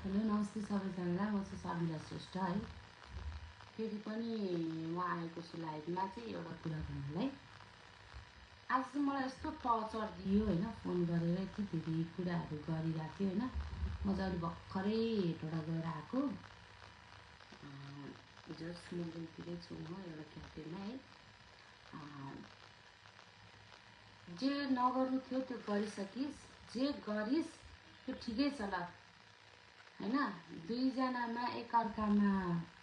Hello नमस्ते सबैजनालाई म चाहिँ शर्मिला श्रेष्ठ है फेरि पनि म आएको छु लाइभमा चाहिँ एउटा कुरा गर्नलाई। आज चाहिँ मलाई यस्तो टर्चर दियो होइन, फोन गरेर यति धेरै कुराहरू गरिरहेको थियो होइन। म चाहिँ अहिले भर्खरै हेटौँडा गएर आएको। जस्ट मुम्बईतिरै छु म एउटा क्याफेमा है। जे नगर्नु थियो त्यो गरिसकिस्, जे गरिस् त्यो ठिकै छ ल हैन। दुईजनामा एकअर्कामा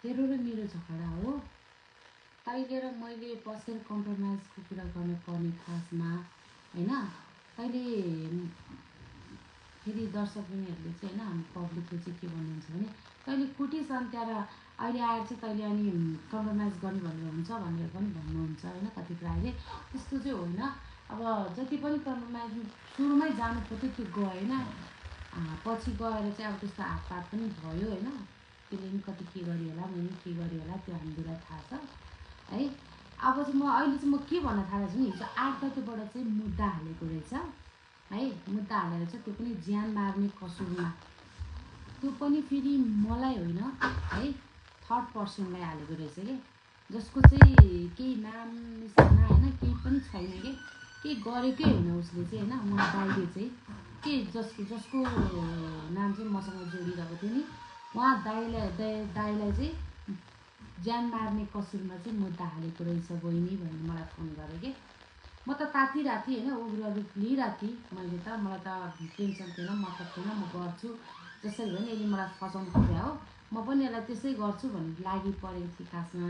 तेरो र मेरो झगडा हो। तैले र मैले बसेर कम्प्रोमाइजको कुरा गर्न पर्ने खासमा हैन। तैले फेरि दर्शक उनीहरूले चाहिँ हैन, हामी पब्लिकले चाहिँ के भन्नुहुन्छ भने तैले कुटिसन त्यहाँ अहिले आएर चाहिँ तैले अनि कम्प्रोमाइज गर्नु भनेर हुन्छ भनेर पनि भन्नुहुन्छ हैन कति प्रायले। त्यस्तो चाहिँ होइन। अब जति पनि कम्प्रोमाइज सुरुमै जानु पर्यो त्यो गएन, पछि गएर चाहिँ अब त्यस्तो हातपात पनि भयो होइन। त्यसले पनि कति के गर्यो होला, मैले के गर्यो होला त्यो हामीलाई थाहा छ है। अब चाहिँ म अहिले चाहिँ म के भन्न थालेको छु नि, हिजो 8 गतेबाट चाहिँ मुद्दा हालेको रहेछ है। मुद्दा हालेर चाहिँ त्यो पनि ज्यान मार्ने कसुरमा, त्यो पनि फेरि मलाई होइन है, थर्ड पर्सनलाई हालेको रहेछ कि, जसको चाहिँ केही नाम निशाना होइन केही पनि छैन कि, केही गरेकै होइन उसले चाहिँ होइन। म दाइले चाहिँ के जसको नाम चाहिँ मसँग जोडिरहेको थियो नि, उहाँ दाइलाई चाहिँ ज्यान मार्ने कसुरमा चाहिँ मुद्दा हालेको रहेछ बहिनी भनेर मलाई फोन गरेँ कि। म त तातिरहेको थिएँ होइन, उग्र रूप लिइरहेको थिएँ मैले त। मलाई त टेन्सन थिएन, मतलब थिएन, म गर्छु जसरी भने यसले मलाई फसाउनु खोज्यो हो, म पनि यसलाई त्यसै गर्छु भनेर लागि परेको थिएँ खासमा।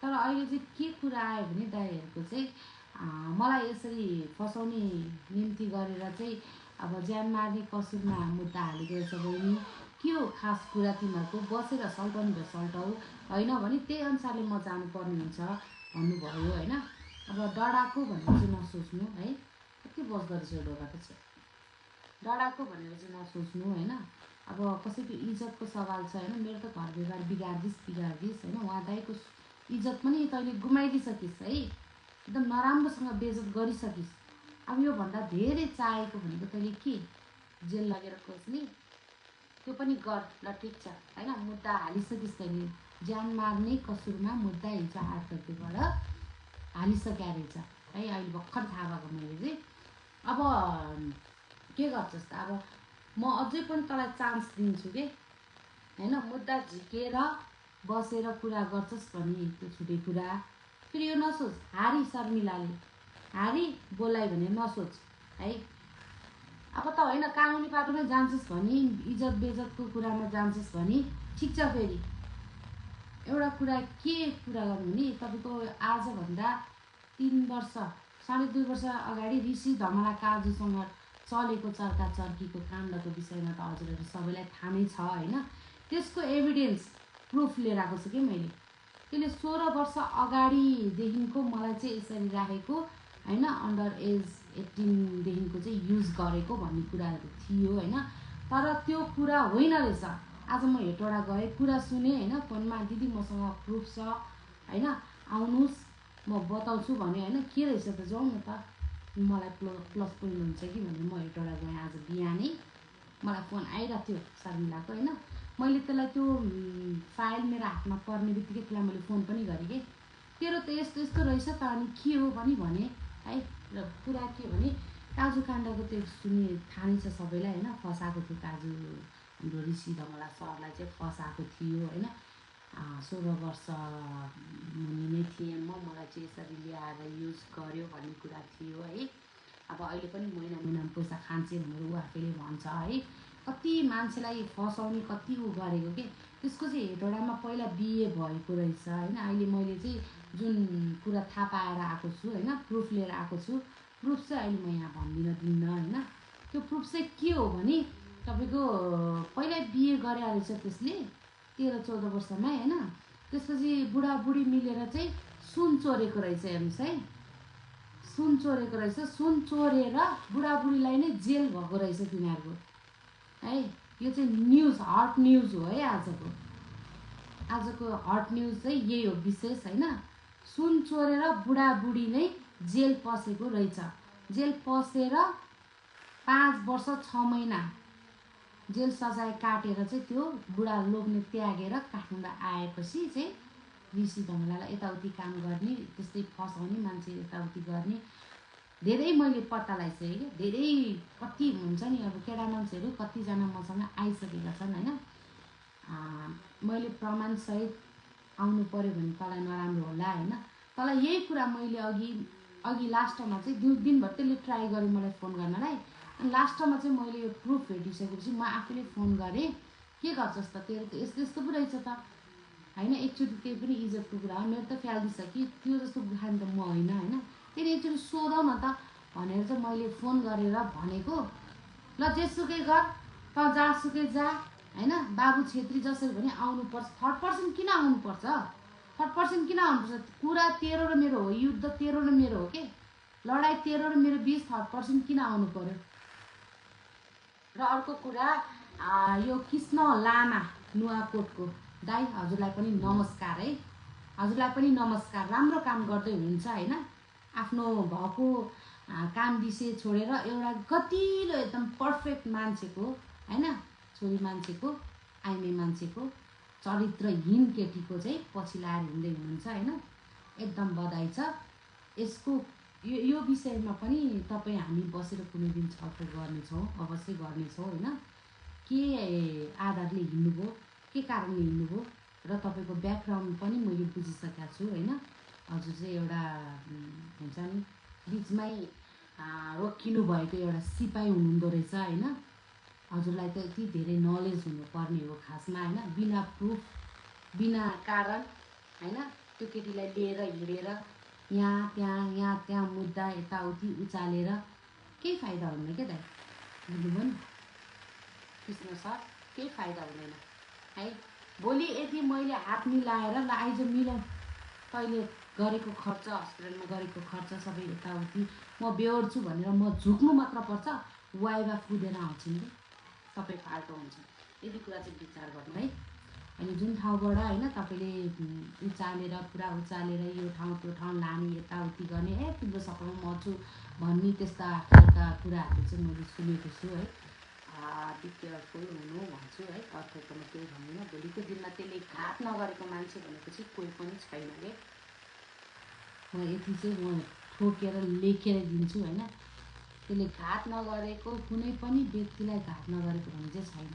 तर अहिले चाहिँ के कुरा आयो भने दाइहरूको चाहिँ मलाई यसरी फसाउने निम्ति गरेर चाहिँ अब ज्यान मार्ने कसुरमा मुद्दा हालेको रहेछ बहिनी। के हो खास कुरा तिमीहरूको, बसेर सल्टाउनु भयो सल्टाऊ, होइन भने त्यही अनुसारले म जानुपर्ने हुन्छ भन्नुभयो होइन। अब डडाको भनेर चाहिँ नसोच्नु है, कति बस गरेछ यो ढोका त छ, डडाको भनेर चाहिँ नसोच्नु होइन। अब कसैको इज्जतको सवाल छ होइन। मेरो त घर व्यवहार बिगार्दिस् होइन, उहाँ दाइको इज्जत पनि तैँले गुमाइदिइसकिस् है, एकदम नराम्रोसँग बेइज्जत गरिसकिस्। अब योभन्दा धेरै चाहेको भनेको तैँले के जेल लगेर खोज्ने, त्यो पनि गर ल, ठिक छ होइन। मुद्दा हालिसकिस् तैँले, ज्यान मार्ने कसुरमा मुद्दा हिजो 8 गतेबाट हालिसक्या रहेछ है। अहिले भर्खर थाहा भएको मैले चाहिँ। अब के गर्छस् त, अब म अझै पनि तँलाई चान्स दिन्छु कि होइन। मुद्दा झिकेर बसेर कुरा गर्छस् भने त्यो छुट्टै कुरा। फेरि यो नसोच हारी शर्मिलाले हारी बोलाइ भने नसोच है। अब त होइन कानुनी बाटोमै जान्छस् भने, इज्जत बेइज्जतको कुरामा जान्छस् भने ठिक छ। फेरि एउटा कुरा के कुरा गर्नु नि, तपाईँको आजभन्दा 3 वर्ष 2.5 वर्ष अगाडि ऋषि धमला काजुसँग चलेको चर्का चर्कीको काण्डको विषयमा त हजुरहरू सबैलाई थाहा नै छ होइन। त्यसको एभिडेन्स प्रुफ लिएर आएको छु कि मैले। त्यसले 16 वर्ष अगाडिदेखिको मलाई चाहिँ यसरी राखेको होइन, अन्डर एज 18देखिको चाहिँ युज गरेको भन्ने कुराहरू थियो होइन। तर त्यो कुरा होइन रहेछ। आज म हेटौँडा गएँ, कुरा सुनेँ होइन फोनमा, दिदी मसँग प्रुफ छ होइन, आउनुहोस् म बताउँछु भने होइन। के रहेछ त जाउँ न त, मलाई प्लस पोइन्ट हुन्छ कि भनेर म हेटौँडा गएँ आज बिहानै। मलाई फोन आइरहेको थियो शर्मिलाको होइन। मैले त्यसलाई त्यो फाइल मेरो हातमा पर्ने बित्तिकै त्यसलाई मैले फोन पनि गरेँ कि, तेरो त यस्तो यस्तो रहेछ त, अनि के हो पनि भने है। र कुरा के भने काजु काण्डको त्यो सुने थाहा नै छ सबैलाई होइन। फसाएको थियो काजु, हाम्रो ऋषि धमला सरलाई चाहिँ फसाएको थियो होइन। 16 वर्ष मुनि नै थिएँ मलाई चाहिँ यसरी ल्याएर युज गर्यो भन्ने कुरा थियो है। अब अहिले पनि महिना पैसा खान्छे भनेर ऊ आफैले भन्छ है। कति मान्छेलाई फसाउने कति ऊ गरेको के। त्यसको चाहिँ हेटौँडामा पहिला बिए भएको रहेछ होइन। अहिले मैले चाहिँ जुन कुरा थाहा पाएर आएको छु होइन, प्रुफ लिएर आएको छु, प्रुफ चाहिँ अहिले म यहाँ दिन्न होइन। त्यो प्रुफ चाहिँ के हो भने तपाईँको पहिला बिए गरे रहेछ त्यसले 13-14 वर्षमै होइन। त्यसपछि बुढाबुढी मिलेर चाहिँ सुन चोरेको रहेछ, हेर्नुहोस् है, सुन चोरेको रहेछ। सुन चोरेर बुढाबुढीलाई नै जेल भएको रहेछ तिनीहरूको है। यो चाहिँ न्युज, हट न्युज हो है आजको हट न्युज चाहिँ यही हो विशेष होइन। सुन चोरेर बुढाबुढी नै जेल पसेको रहेछ। जेल पसेर 5 वर्ष 6 महिना जेल सजाय काटेर चाहिँ त्यो बुढा लोग्ने त्यागेर काठमाडौँ आएपछि चाहिँ ऋषि धमलालाई यताउति काम गर्ने, त्यस्तै फसाउने, मान्छे यताउति गर्ने धेरै मैले पत्ता लगाइसकेँ क्या। धेरै कति हुन्छ नि अब केटा मान्छेहरू कतिजना मसँग आइसकेका छन् होइन। मैले प्रमाणसहित आउनु पऱ्यो भने तँलाई नराम्रो होला होइन। तँलाई यही कुरा मैले अघि लास्टमा चाहिँ दिनभर त्यसले ट्राई गरेँ मलाई फोन गर्नलाई। अनि लास्टमा चाहिँ मैले यो प्रुफ भेटिसकेपछि म आफूले फोन गरेँ, के गर्छस् त, तेरो त यस्तो यस्तो पो रहेछ त होइन। एकचोटि त्यही पनि इज्जतको कुरा हो, मेरो त फ्यालिदिइसक्यो, त्यो जस्तो बुखान त म होइन होइन। त्यसले एकचोटि सोधौ न त भनेर चाहिँ मैले फोन गरेर भनेको। ल जेसुकै गर, त जहाँसुकै जा होइन। बाबु छेत्री जसरी भने आउनुपर्छ। थर्ड पर्सन किन आउनुपर्छ? थर्ड पर्सन किन आउनुपर्छ? कुरा तेरो र मेरो हो, युद्ध तेरो र मेरो हो के, लडाइँ तेरो र मेरो बिच थर्ड पर्सन किन आउनु पर्यो? र अर्को कुरा, यो कृष्ण लामा नुवाकोटको दाइ, हजुरलाई पनि नमस्कार है। हजुरलाई पनि नमस्कार। राम्रो काम गर्दै हुनुहुन्छ होइन। आफ्नो भएको काम विषय छोडेर एउटा गतिलो एकदम पर्फेक्ट मान्छेको होइन, छोरी मान्छेको, आइमे मान्छेको, चरित्रहीन केटीको चाहिँ पछि लाएर हिँड्दै हुनुहुन्छ होइन। एकदम बधाई छ। यसको यो विषयमा पनि तपाईँ हामी बसेर कुनै दिन छलफल गर्नेछौँ, अवश्य गर्नेछौँ होइन। के आधारले हिँड्नुभयो, के कारणले हिँड्नुभयो र तपाईँको ब्याकग्राउन्ड पनि मैले बुझिसकेको छु होइन। हजुर चाहिँ एउटा हुन्छ नि बिचमै रोकिनु भएको एउटा सिपाही हुनुहुँदो रहेछ होइन। हजुरलाई त यति धेरै नलेज हुनुपर्ने हो खासमा होइन। बिना प्रुफ, बिना कारण होइन त्यो केटीलाई लिएर हिँडेर यहाँ त्यहाँ मुद्दा यताउति उचालेर केही फाइदा हुँदैन क्या दाइ, बुझ्नुभयो नि कृष्ण सर, केही फाइदा हुँदैन है। भोलि यदि मैले हात मिलाएर ल आइज मिलाउँ, तैँले गरेको खर्च, हस्पिटलमा गरेको खर्च सबै यताउति म बेहोर्छु भनेर म झुक्नु मात्र पर्छ, वाइवा कुदेर आउँछु नि सबै फाल्टो हुन्छ। यदि कुरा चाहिँ विचार गर्नु है। अनि जुन ठाउँबाट होइन तपाईँले उचालेर पुरा उचालेर यो ठाउँ त्यो ठाउँ लाने, यताउति गर्ने, तिम्रो सपना म छु भन्ने त्यस्ता खालका कुराहरू चाहिँ मैले सुनेको छु है। केयरफुल हुनु भन्छु है, अर्थमा केही भन्दिनँ। भोलिको दिनमा त्यसले घात नगरेको मान्छे भनेपछि कोही पनि छैन है। म यति चाहिँ म ठोकेर लेखेर दिन्छु होइन। त्यसले घात नगरेको, कुनै पनि व्यक्तिलाई घात नगरेको भन्ने चाहिँ छैन।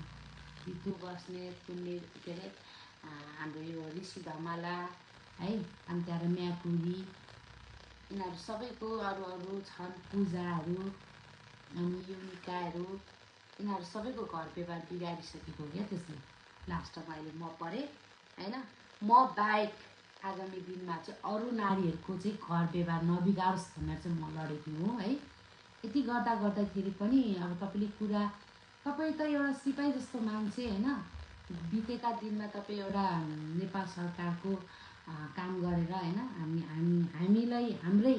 ऋतु बस्नेत, पुण्य के अरे हाम्रो यो ऋषि धमाला है, अनि त्यहाँबाट म्याकुरी, यिनीहरू सबैको अरू छन् पूजाहरू, अनि युनिकाहरू, यिनीहरू सबैको घर व्यवहार बिगारिसकेको क्या त्यसले। लास्टमा अहिले म परेँ होइन। म बाहेक आगामी दिनमा चाहिँ अरू नारीहरूको चाहिँ घर व्यवहार नबिगारोस् भनेर चाहिँ म लडेको हुँ है। यति गर्दाखेरि पनि अब तपाईँले कुरा, तपाईँ त एउटा सिपाही जस्तो मान्छे होइन। बितेका दिनमा तपाईँ एउटा नेपाल सरकारको काम गरेर होइन, हामीलाई हाम्रै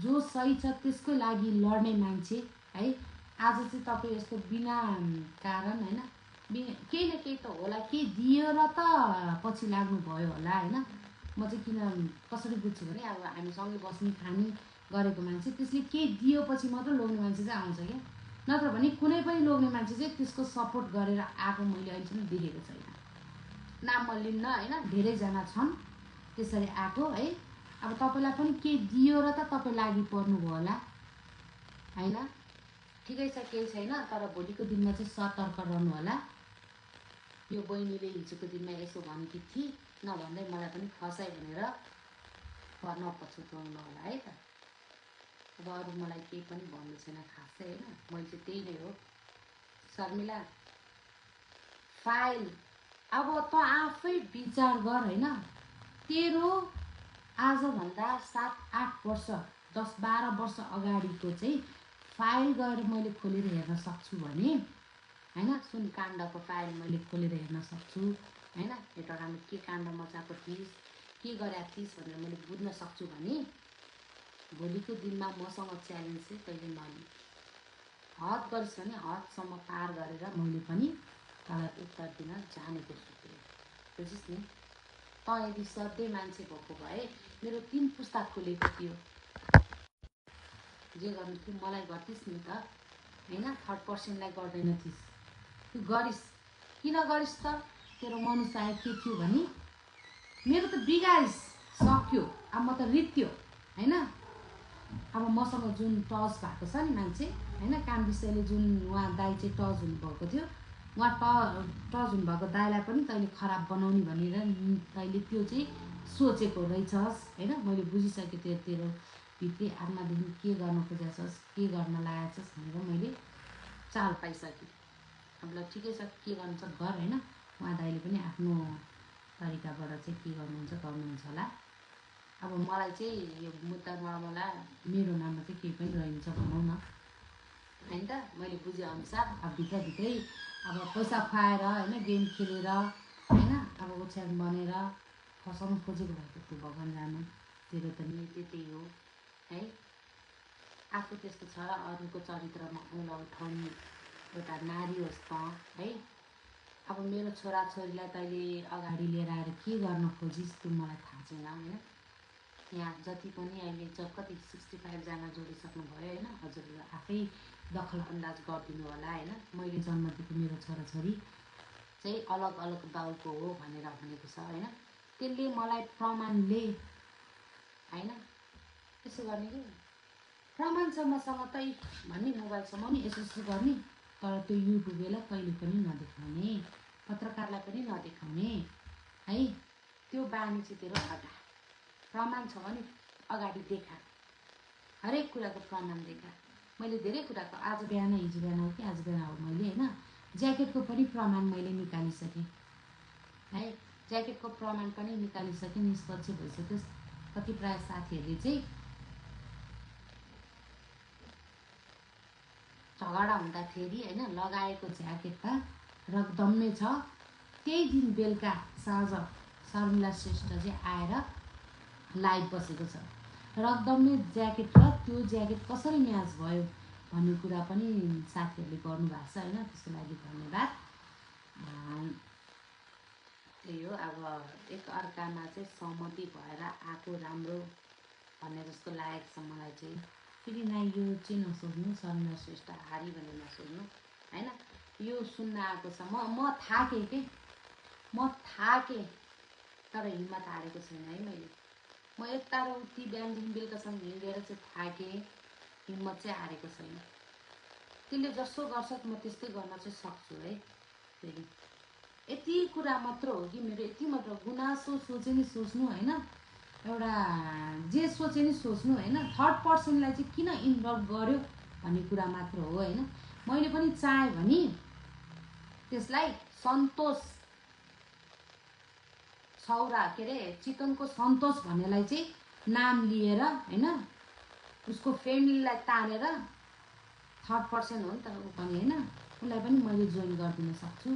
जो सही छ त्यसकै लागि लड्ने मान्छे है। आज चाहिँ तपाईँ यस्तो बिना कारण होइन, केही न केही त होला, केही दियो र त पछि लाग्नुभयो होला होइन। म चाहिँ किन कसरी बुझ्छु भने अब हामीसँगै बस्ने खाने गरेको मान्छे, त्यसले केही दियोपछि मात्र लोग्ने मान्छे चाहिँ आउँछ क्या। नत्र भने कुनै पनि लोग्ने मान्छे चाहिँ त्यसको सपोर्ट गरेर आएको मैले अहिलेसम्म देखेको छैन। नाम म लिन्न होइन, धेरैजना छन् त्यसरी आएको है। अब तपाईँलाई पनि केही दियो र त तपाईँ लागि पर्नुभयो होला होइन। ठिकै छ, केही छैन, तर भोलिको दिनमा चाहिँ सतर्क रहनु होला। यो बहिनीले हिजोको दिनमा यसो भनेकी थिए, नभन्दै मलाई पनि फसाइ भनेर नपछुताउनु होला है त। अब अरू मलाई केही पनि भन्नु छैन खासै होइन। मैले चाहिँ त्यही नै हो शर्मिला। फाइल अब त आफै विचार गर होइन। तेरो आजभन्दा 7-8 वर्ष 10-12 वर्ष अगाडिको चाहिँ फाइल गएर मैले खोलेर हेर्न सक्छु भने होइन। सुन काण्डको फाइल मैले खोलेर हेर्न सक्छु होइन। हेटौँडामा के काण्ड मचाएको थिइस्, के गरेका थिइस् भनेर मैले बुझ्न सक्छु भने भोलिको दिनमा मसँग च्यालेन्ज चाहिँ कहिले नलिनु। हद गरिस् भने हदसम्म पार गरेर मैले पनि तँलाई उत्तर दिन जानेको छु। बुझिस् नि। त यदि सधैँ मान्छे भएको भए मेरो 3 पुस्ता खोलेको थियो। जे गर्नु थियो मलाई गर्थिस् नि त होइन। थर्ड पर्सनलाई गर्दैन थिइस् त्यो गरिस् किन गरिस् त तेरो मनोचाहे के थियो भने मेरो त बिगारिस् सक्यो अब म त रित्यो हैन अब मसँग जुन टच भएको छ नि मान्छे हैन काम विषयले जुन उहाँ दाइ चाहिँ टच हुनुभएको थियो उहाँ टच हुनुभएको दाइलाई पनि तैँले खराब बनाउने भनेर तैँले त्यो चाहिँ सोचेको रहेछस् हैन मैले बुझिसकेँ तेरो भित्री आत्मादेखि के गर्न खोजेछस् के गर्न लागेछस् भनेर मैले चाल पाइसकेँ अब ल ठिकै छ के गर्नु छ गर हैन उहाँ दाइले पनि आफ्नो तरिकाबाट चाहिँ के गर्नुहुन्छ होला अब मलाई चाहिँ यो मुद्दा मामला मेरो नाममा चाहिँ केही पनि रहन्छ भनौँ न हैन त मैले बुझेअनुसार अब भित्रभित्रै अब पैसा खुवाएर हैन गेम खेलेर हैन अब ओछ्यान बनेर फसाउनु खोजेको भएको त्यो भगवान् जानु तेरो त नीति त्यही हो है आफू त्यस्तो छ र अरूको चरित्रमा औँला उठाउने एउटा नारी होस् त है अब मेरो छोराछोरीलाई तैँले अगाडि लिएर आएर के गर्न खोजिस् त्यो मलाई थाहा छैन हैन यहाँ जति पनि अहिले कति 65 जना जोडिसक्नु भयो हैन हजुरले आफै दखल अन्दाज गरिदिनु होला हैन मैले जन्म दिएको मेरो छोराछोरी चाहिँ अलग अलग बाउको हो भनेर भनेको छ हैन त्यसले मलाई प्रमाणले हैन यसो गर्ने कि प्रमाण छ मसँग तै भन्ने मोबाइलसम्म नि यसो गर्ने तर त्यो युट्युबलाई कहिले पनि नदेखाउने पत्रकारलाई पनि नदेखाउने है त्यो बानी चाहिँ तेरो हटा प्रमाण छ भने अगाडि देखा हरेक कुराको प्रमाण देखा मैले धेरै कुराको आज बिहान हिजो बिहान हो कि आज बिहान हो मैले हैन ज्याकेटको पनि प्रमाण मैले निकालिसकेँ है ज्याकेटको प्रमाण पनि निकालिसकेँ निष्पक्ष भइसक्यो कति प्राय साथीहरूले चाहिँ झगडा हुँदाखेरि हैन लगाएको ज्याकेट त रकदम्मै छ त्यही दिन बेलुका साँझ शर्मिला श्रेष्ठ चाहिँ आएर लाइभ बसेको छ रकदम्मै ज्याकेट र त्यो ज्याकेट कसरी म्याच भयो भन्ने कुरा पनि साथीहरूले गर्नुभएको छ हैन त्यसको लागि धन्यवाद त्यही हो अब एक अर्कामा चाहिँ सहमति भएर आएको राम्रो भन्ने जस्तो लागेको छ मलाई चाहिँ फेरि न यो चाहिँ नसोच्नु शर्मिला श्रेष्ठ हारी भनेर नसोच्नु हैन यो सुन्न आएको छ म थाकेँ के म थाकेँ तर हिम्मत हारेको छैन है मैले म यता र उति बिहानदेखि बेलुकासम्म हिँडेर चाहिँ थाकेँ हिम्मत चाहिँ हारेको छैन त्यसले जसो गर्छ म त्यस्तै गर्न चाहिँ सक्छु है फेरि यति कुरा मात्र हो कि मेरो यति मात्र गुनासो सोचे नि सोच्नु हैन एउटा जे सोचे नि सोच्नु हैन थर्ड पर्सनलाई चाहिँ किन इन्भल्भ गर्यो भन्ने कुरा मात्र हो हैन मैले पनि चाहे भने त्यसलाई सन्तोष सौरा के अरे चिकनको सन्तोष भन्नेलाई चाहिँ नाम लिएर हैन उसको फ्यामिलीलाई तानेर थर्ड पर्सन हो नि त ऊ पनि हैन उसलाई पनि मैले जोइन गरिदिन सक्छु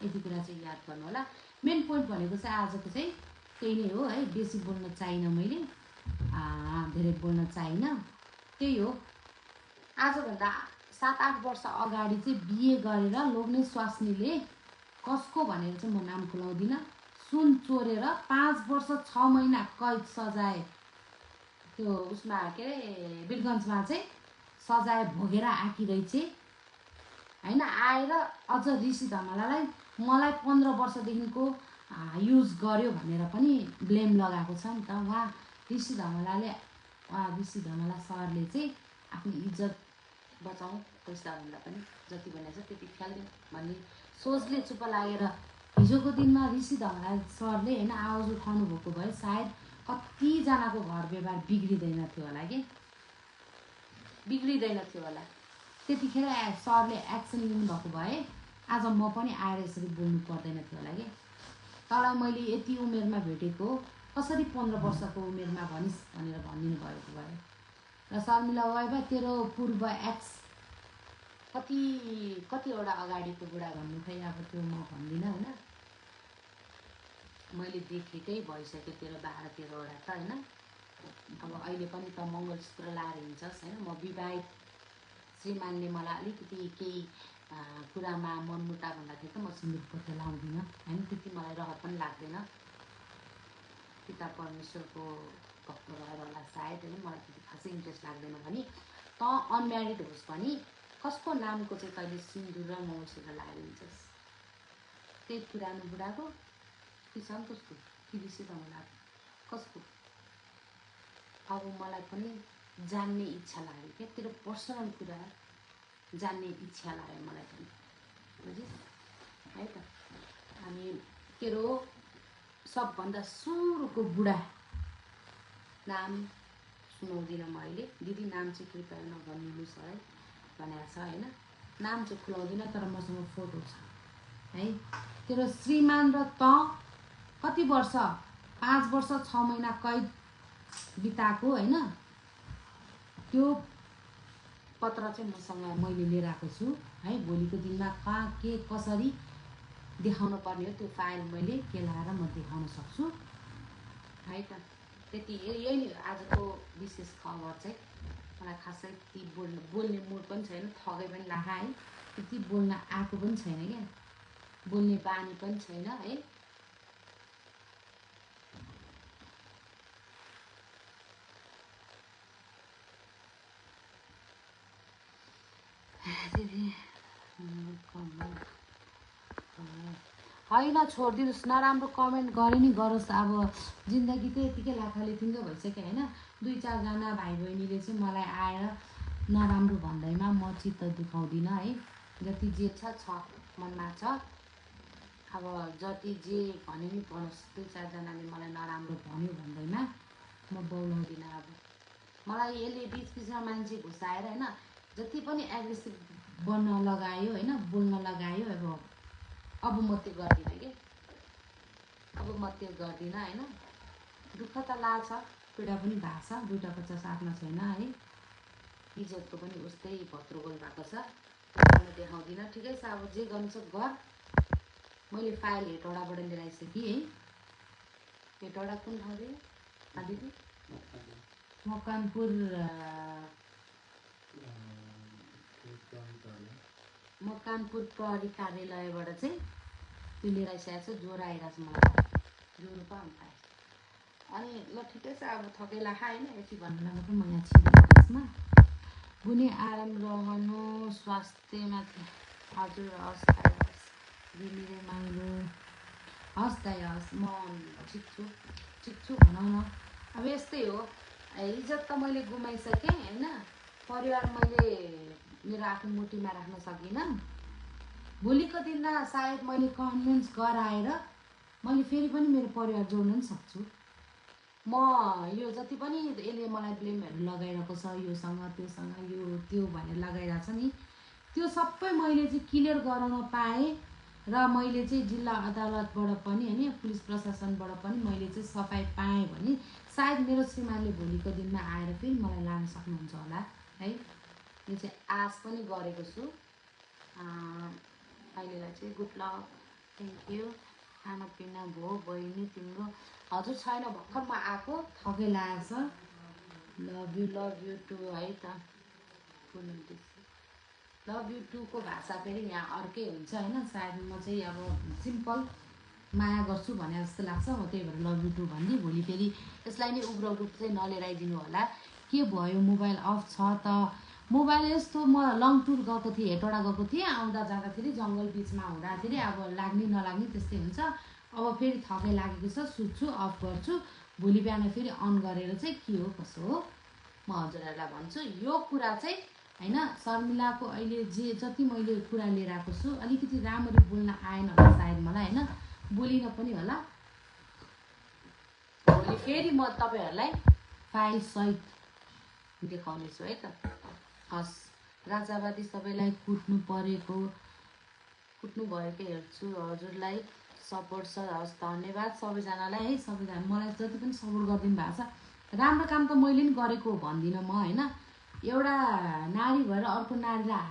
यति कुरा चाहिँ याद गर्नु होला मेन पोइन्ट भनेको चाहिँ आजको चाहिँ त्यही नै हो है बेसी बोल्न चाहिन मैले धेरै बोल्न चाहिन त्यही हो आजभन्दा 7-8 वर्ष अगाडि चाहिँ बिहे गरेर लोग्ने स्वास्नीले कसको भनेर चाहिँ म नाम खुलाउँदिनँ सुन चोरेर 5 वर्ष 6 महिना कैद सजाय त्यो उसमा के अरे वीरगन्जमा चाहिँ सजाय भोगेर आकी रहेछ हैन आएर अझ ऋषि धमलालाई मलाई 15 वर्षदेखिको युज गर्यो भनेर पनि ब्लेम लगाएको छ नि त ऋषि धमला सरले चाहिँ आफ्नो इज्जत बचाउँ पैसा भन्दा पनि जति भनेको छ त्यति फ्याल्दिउँ भन्ने सोचले चुप लागेर हिजोको दिनमा ऋषि धमला सरले हैन आवाज उठाउनु भएको भए सायद कतिजनाको घर व्यवहार बिग्रिँदैन थियो होला त्यतिखेर सरले एक्सन लिनुभएको भए आज म पनि आएर यसरी बोल्नु पर्दैन थियो होला कि तँलाई मैले यति उमेरमा भेटेको कसरी 15 वर्षको उमेरमा भनिस् भनेर भनिदिनु भएको भए र शर्मिला वाइबा तेरो पूर्व एक्स कतिवटा अगाडिको बुढा भन्नु खै अब त्यो म भन्दिनँ हैन मैले देखेकै भइसक्यो तेरो 12-13 वटा त हैन अब अहिले पनि त मङ्गलसूत्र लाएर हिँड्छस् हैन म विवाहित श्रीमानले मलाई अलिकति केही कुरामा मनमुटाव भन्दाखेरि त म सिन्दुर पोते लाउँदिनँ हैन त्यति मलाई रहर पनि लाग्दैन पिता परमेश्वरको भक्त भएर होला सायद हैन मलाई त्यति खासै इन्ट्रेस्ट लाग्दैन भने त अनम्यारिड होस् पनि कसको नामको चाहिँ तैँले सिन्दुर र मौसेर लाएर हिँड्छस्? त्यही पुरानो बुढाको कि सन्तोषको कि ऋषिधन लाग्यो? कसको? अब मलाई पनि जान्ने इच्छा लाग्यो क्या, तेरो पर्सनल कुरा जान्ने इच्छा लाग्यो मलाई पनि, बुझिस् है त। अनि तेरो सबभन्दा सुरुको बुढा नाम सुनाउँदिनँ म अहिले, दिदी नाम चाहिँ कृपया नभनिदिनुहोस् है भनेको छ होइन। नाम चाहिँ खुलाउँदिनँ, तर मसँग फोटो छ है। तेरो श्रीमान र त कति वर्ष, 5 वर्ष 6 महिना कैद बिताएको होइन, त्यो पत्र चाहिँ मसँग मैले लिएर आएको छु है। भोलिको दिनमा कहाँ के कसरी देखाउनु पर्ने हो त्यो फाइल मैले केलाएर म देखाउन सक्छु है त। त्यति यही नै आजको विशेष खबर चाहिँ। मलाई खासै ती बोल्ने मुड पनि छैन, थकै पनि लाग्यो है, त्यति बोल्न आएको पनि छैन क्या, बोल्ने बानी पनि छैन है। होइन छोडिदिनुहोस्, नराम्रो कमेन्ट गरे नि गरोस्। अब जिन्दगी त यतिकै लाथालिथिङ्गो भइसक्यो होइन। 2-4 जना भाइ बहिनीले चाहिँ मलाई आएर नराम्रो भन्दैमा म चित्त दुखाउँदिनँ है। जति जे छ मनमा छ, अब जति जे भने नि भनोस्। 2-4 जनाले मलाई नराम्रो भन्यो भन्दैमा म बोलाउँदिनँ। अब मलाई यसले बिचमा मान्छे घुसाएर होइन जति पनि एग्रेसिभ बन्न लगायो होइन, बोल्न लगायो, अब म त्यो गर्दिनँ कि, अब म त्यो गर्दिनँ होइन। दुःख त लाग्छ, पीडा पनि भएको छ, दुईवटाको चाहिँ साथमा छैन है। इज्जतको पनि उस्तै भत्रुगोल भएको छ, म देखाउँदिनँ। ठिकै छ, अब जे गर्नु छ गर। मैले फाइल हेटौडाबाट लिएर आइसकेँ है। हेटौडा कुन ठाउँ रे दिदी? मकानपुर प्रहरी कार्यालयबाट चाहिँ त्यो लिएर आइसकेको छु। ज्वरो आइरहेको छ मलाई, ज्वरो पो आउँछ। अनि ल ठिकै छ, अब थकेला होइन, यति भन्नुलाई मात्रै म यहाँ छिरेको त्यसमा। बुने आराम रहनु स्वास्थ्यमाथि। हजुर हस् दाइ, हस् दिदीले माइलो, हस् दाइ हस्, म ठिक छु भनौँ न। अब यस्तै हो, इज्जत त मैले गुमाइसकेँ होइन। परिवार मैले मेरो आफ्नो मुठीमा राख्न सकिनँ। भोलिको दिनमा सायद मैले कन्भिन्स गराएर मैले फेरि पनि मेरो परिवार जोड्न पनि सक्छु। म यो जति पनि यसले मलाई ब्लेमहरू लगाइरहेको छ, योसँग त्योसँग यो त्यो भनेर लगाइरहेको छ नि, त्यो सबै मैले चाहिँ क्लियर गराउन पाएँ। र मैले चाहिँ जिल्ला अदालतबाट पनि होइन, पुलिस प्रशासनबाट पनि मैले चाहिँ सफाइ पाएँ भने सायद मेरो श्रीमानले भोलिको दिनमा आएर फेरि मलाई लान सक्नुहुन्छ होला है। यो चाहिँ आश पनि गरेको छु। अहिलेलाई चाहिँ गुड लक, थ्याङ्क यू। खानापिना भयो बहिनी तिम्रो? हजुर छैन, भर्खर म आएको, थकै लागेको छ। लभ यु टु है त। लभ यु टुको भाषा फेरि यहाँ अर्कै हुन्छ होइन। सायद म चाहिँ अब सिम्पल माया गर्छु भने जस्तो लाग्छ, म त्यही भएर लभ यु टु भनिदिएँ। भोलि फेरि यसलाई नै उग्र रूप चाहिँ नलिएर आइदिनु होला। के भयो मोबाइल अफ छ त? मोबाइल यस्तो, म लङ टुर गएको थिएँ, हेटौडा गएको थिएँ, आउँदा जाँदाखेरि जङ्गल बिचमा हुँदाखेरि अब लाग्ने नलाग्ने त्यस्तै हुन्छ। अब फेरि थकै लागेको छ, सुत्छु, अफ गर्छु। भोलि बिहान फेरि अन गरेर चाहिँ के हो कसो हो म हजुरहरूलाई भन्छु। यो कुरा चाहिँ होइन, शर्मिलाको अहिले जति मैले कुरा लिएर आएको छु, अलिकति राम्ररी बोल्न आएन होला सायद मलाई होइन, बोलिन पनि होला। भोलि फेरि म तपाईँहरूलाई फाइल सहित देखाउनेछु है त। हस्, राजावादी सबैलाई कुट्नु भएको हेर्छु, हजुरलाई सपोर्ट छ। हस् धन्यवाद सबैजनालाई है। सबैजना मलाई जति पनि सपोर्ट गरिदिनु भएको छ, राम्रो काम त मैले नि गरेको भन्दिनँ म होइन। एउटा नारी भएर अर्को नारीलाई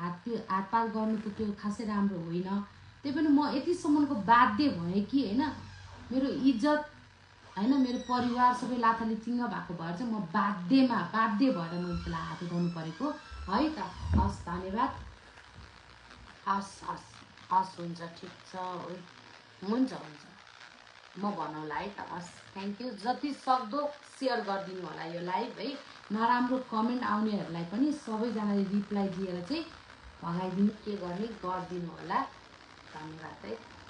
हातपात गर्नु त त्यो खासै राम्रो होइन। त्यही पनि म यतिसम्मको बाध्य भएँ कि होइन, मेरो इज्जत होइन, मेरो परिवार सबै लाथालिथिङ्ग भएको भएर चाहिँ म बाध्य भएर मैले त्यसलाई हात उठाउनु परेको है त। हस् धन्यवाद, हस् हुन्छ, ठिक छ, हुन्छ म भनौँला है त। हस् थ्याङ्क यू। जति सक्दो सेयर गरिदिनु होला यो लाइभ है। नराम्रो कमेन्ट आउनेहरूलाई पनि सबैजनाले रिप्लाई दिएर चाहिँ भगाइदिनु के गर्ने गरिदिनु होला। धन्यवाद है।